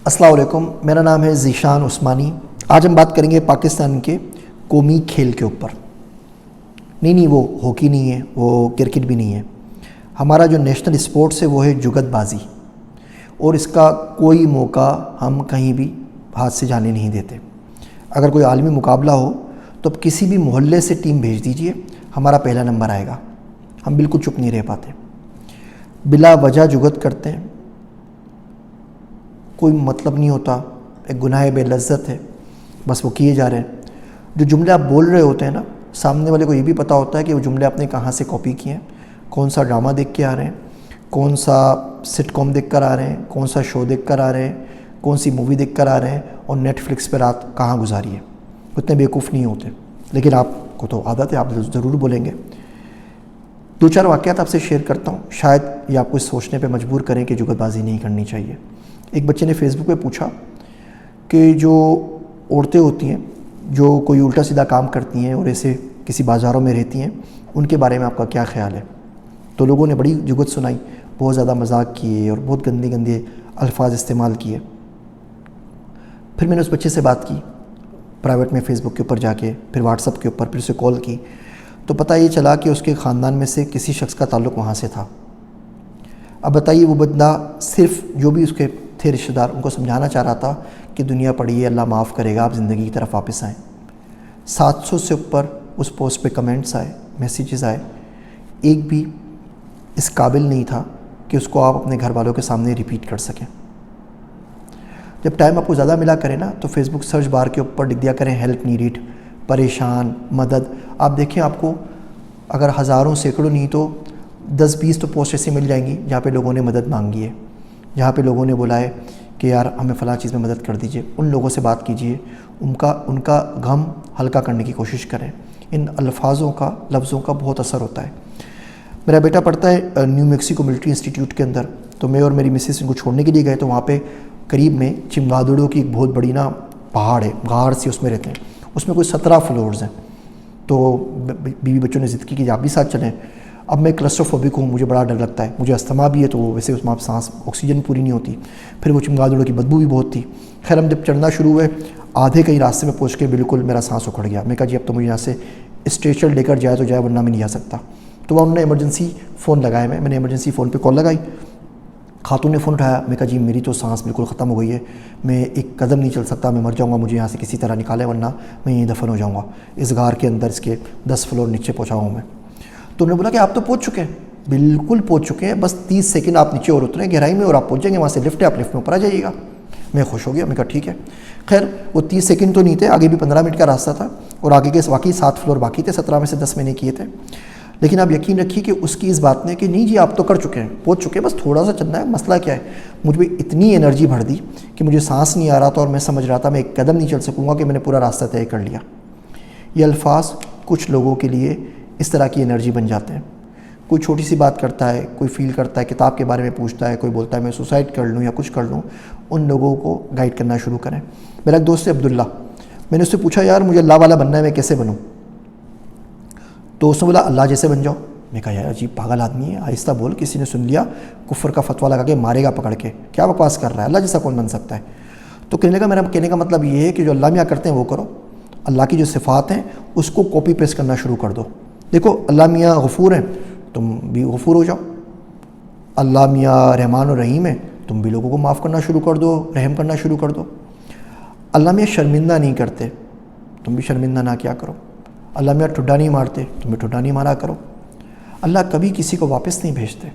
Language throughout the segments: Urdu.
السلام علیکم، میرا نام ہے ذیشان عثمانی۔ آج ہم بات کریں گے پاکستان کے قومی کھیل کے اوپر۔ نہیں وہ ہاکی نہیں ہے، وہ کرکٹ بھی نہیں ہے۔ ہمارا جو نیشنل اسپورٹس ہے وہ ہے جگت بازی، اور اس کا کوئی موقع ہم کہیں بھی ہاتھ سے جانے نہیں دیتے۔ اگر کوئی عالمی مقابلہ ہو تو اب کسی بھی محلے سے ٹیم بھیج دیجئے، ہمارا پہلا نمبر آئے گا۔ ہم بالکل چپ نہیں رہ پاتے، بلا وجہ جگت کرتے ہیں، کوئی مطلب نہیں ہوتا، ایک گناہ بے لذت ہے، بس وہ کیے جا رہے ہیں۔ جو جملے آپ بول رہے ہوتے ہیں نا، سامنے والے کو یہ بھی پتہ ہوتا ہے کہ وہ جملے آپ نے کہاں سے کاپی کیے ہیں، کون سا ڈرامہ دیکھ کے آ رہے ہیں، کون سا سٹ کام دیکھ کر آ رہے ہیں، کون سا شو دیکھ کر آ رہے ہیں، کون سی مووی دیکھ کر آ رہے ہیں، اور نیٹ فلکس پہ رات کہاں گزاری ہے۔ اتنے بیوقوف نہیں ہوتے، لیکن آپ کو تو عادت ہے، آپ ضرور بولیں گے۔ دو چار واقعات آپ سے شیئر کرتا ہوں، شاید یہ آپ کو اس سوچنے پہ مجبور کریں کہ جگت بازی نہیں کرنی چاہیے۔ ایک بچے نے فیس بک پہ پوچھا کہ جو عورتیں ہوتی ہیں جو کوئی الٹا سیدھا کام کرتی ہیں اور ایسے کسی بازاروں میں رہتی ہیں، ان کے بارے میں آپ کا کیا خیال ہے؟ تو لوگوں نے بڑی جگت سنائی، بہت زیادہ مذاق کیے اور بہت گندے گندے الفاظ استعمال کیے۔ پھر میں نے اس بچے سے بات کی پرائیویٹ میں، فیس بک کے اوپر جا کے، پھر واٹس ایپ کے اوپر، پھر اسے کال کی، تو پتہ یہ چلا کہ اس کے خاندان میں سے کسی شخص کا تعلق وہاں سے تھا۔ اب بتائیے، وہ بندہ صرف جو بھی اس کے تھے رشتہ دار، ان کو سمجھانا چاہ رہا تھا کہ دنیا پڑی ہے، اللہ معاف کرے گا، آپ زندگی کی طرف واپس آئیں۔ 700 سے اوپر اس پوسٹ پہ کمنٹس آئے، میسیجز آئے، ایک بھی اس قابل نہیں تھا کہ اس کو آپ اپنے گھر والوں کے سامنے ریپیٹ کر سکیں۔ جب ٹائم آپ کو زیادہ ملا کرے نا، تو فیس بک سرچ بار کے اوپر لکھ دیا کریں ہیلپ نیڈڈ، پریشان، مدد۔ آپ دیکھیں، آپ کو اگر ہزاروں سینکڑوں نہیں تو 10-20 تو پوسٹ ایسی مل جائیں گی جہاں پہ لوگوں نے مدد مانگی ہے، جہاں پہ لوگوں نے بولا ہے کہ یار ہمیں فلاں چیز میں مدد کر دیجئے۔ ان لوگوں سے بات کیجئے، ان کا غم ہلکا کرنے کی کوشش کریں۔ ان الفاظوں کا، لفظوں کا بہت اثر ہوتا ہے۔ میرا بیٹا پڑھتا ہے نیو میکسیکو ملٹری انسٹیٹیوٹ کے اندر، تو میں اور میری مسز ان کو چھوڑنے کے لیے گئے، تو وہاں پہ قریب میں چمگادڑوں کی ایک بہت بڑی پہاڑ ہے، غار سی اس میں رہتے ہیں، اس میں کوئی 17 فلورز ہیں۔ تو بیوی بچوں نے ضد کی کہ آپ بھی ساتھ چلیں۔ اب میں کلسٹروفوبک ہوں، مجھے بڑا ڈر لگتا ہے، مجھے استھما بھی ہے، تو ویسے اس میں سانس آکسیجن پوری نہیں ہوتی، پھر وہ چمگادڑوں کی بدبو بھی بہت تھی۔ خیر ہم جب چڑھنا شروع ہوئے، آدھے کہیں راستے میں پہنچ کے بالکل میرا سانس اکھڑ گیا۔ میں کہا جی اب تو مجھے یہاں سے اسٹریچر لے کر جائے تو جائے، ورنہ میں نہیں جا سکتا۔ تو انہوں نے ایمرجنسی فون لگایا، میں نے ایمرجنسی فون پہ کال لگائی، خاتون نے فون اٹھایا۔ میں کہا جی میری تو سانس بالکل ختم ہو گئی ہے، میں ایک قدم نہیں چل سکتا، میں مر جاؤں گا، مجھے یہاں سے کسی طرح نکالیں ورنہ میں یہیں دفن ہو جاؤں گا، اس غار کے اندر، اس کے 10 فلور نیچے پہنچا ہوں میں۔ تو انہوں نے بولا کہ آپ تو پہنچ چکے ہیں۔ بالکل پہنچ چکے ہیں، بس 30 سیکنڈ آپ نیچے اور اتریں گہرائی میں اور آپ پہنچ جائیں گے، وہاں سے لفٹ ہے، آپ لفٹ میں اوپر آ جائیے گا۔ میں خوش ہو گیا، میں کہا ٹھیک ہے۔ خیر وہ 30 سیکنڈ تو نہیں تھے، آگے بھی 15 منٹ کا راستہ تھا، اور آگے کے واقعی 7 فلور باقی تھے، 17 میں سے 10 میں نے کیے تھے۔ لیکن آپ یقین رکھیے کہ اس کی اس بات نے کہ نہیں جی آپ تو کر چکے ہیں، پہنچ چکے ہیں، بس تھوڑا سا چلنا ہے، مسئلہ کیا ہے۔ مجھ پہ اتنی انرجی بھر دی کہ مجھے سانس نہیں آ رہا تھا، اور میں سمجھ رہا تھا میں ایک قدم نہیں چل سکوں گا کہ میں نے پورا راستہ طے کر لیا۔ یہ الفاظ کچھ لوگوں کے لیے اس طرح کی انرجی بن جاتے ہیں۔ کوئی چھوٹی سی بات کرتا ہے، کوئی فیل کرتا ہے، کتاب کے بارے میں پوچھتا ہے، کوئی بولتا ہے میں سوسائڈ کر لوں یا کچھ کر لوں، ان لوگوں کو گائیڈ کرنا شروع کریں۔ میرا ایک دوست ہے عبداللہ، میں نے اس سے پوچھا یار مجھے اللہ والا بننا ہے، میں کیسے بنوں؟ تو اس نے بولا اللہ جیسے بن جاؤ۔ میں کہا یار عجیب پاگل آدمی ہے، آہستہ بول، کسی نے سن لیا کفر کا فتویٰ لگا کے مارے گا پکڑ کے، کیا بکواس کر رہا ہے، اللہ جیسا کون بن سکتا ہے؟ تو میرا کہنے کا مطلب یہ ہے کہ جو اللہ میاں کرتے ہیں وہ کرو، اللہ کی جو صفات ہیں اس کو کاپی پیسٹ کرنا شروع کر دو۔ دیکھو اللہ میاں غفور ہیں، تم بھی غفور ہو جاؤ۔ اللہ میاں رحمان و رحیم ہے، تم بھی لوگوں کو معاف کرنا شروع کر دو، رحم کرنا شروع کر دو۔ اللہ میاں شرمندہ نہیں کرتے، تم بھی شرمندہ نہ کیا کرو۔ اللہ میاں ٹھڈا نہیں مارتے، تم بھی ٹھڈا نہیں مارا کرو۔ اللہ کبھی کسی کو واپس نہیں بھیجتے،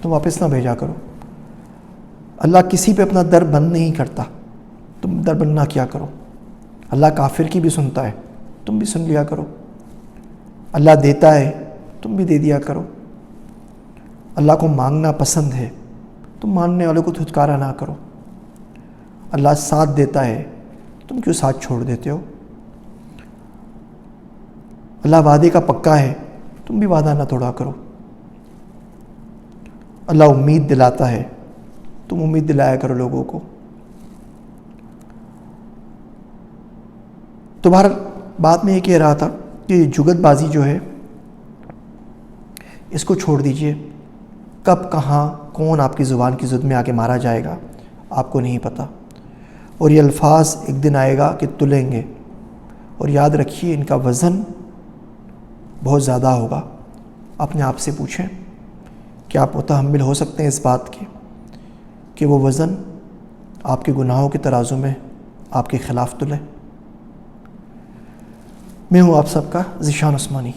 تم واپس نہ بھیجا کرو۔ اللہ کسی پہ اپنا در بند نہیں کرتا، تم در بند نہ کیا کرو۔ اللہ کافر کی بھی سنتا ہے، تم بھی سن لیا کرو۔ اللہ دیتا ہے، تم بھی دے دیا کرو۔ اللہ کو مانگنا پسند ہے، تم ماننے والوں کو دھتکارا نہ کرو۔ اللہ ساتھ دیتا ہے، تم کیوں ساتھ چھوڑ دیتے ہو؟ اللہ وعدے کا پکا ہے، تم بھی وعدہ نہ توڑا کرو۔ اللہ امید دلاتا ہے، تم امید دلایا کرو لوگوں کو۔ تو بہرحال بات میں یہ کہہ رہا تھا کہ جگت بازی جو ہے اس کو چھوڑ دیجئے۔ کب کہاں کون آپ کی زبان کی زد میں آ کے مارا جائے گا آپ کو نہیں پتہ، اور یہ الفاظ ایک دن آئے گا کہ تلیں گے، اور یاد رکھیے ان کا وزن بہت زیادہ ہوگا۔ اپنے آپ سے پوچھیں کہ آپ متحمل ہو سکتے ہیں اس بات کے کہ وہ وزن آپ کے گناہوں کے ترازو میں آپ کے خلاف تلے۔ میں ہوں آپ سب کا ذیشان عثمانی۔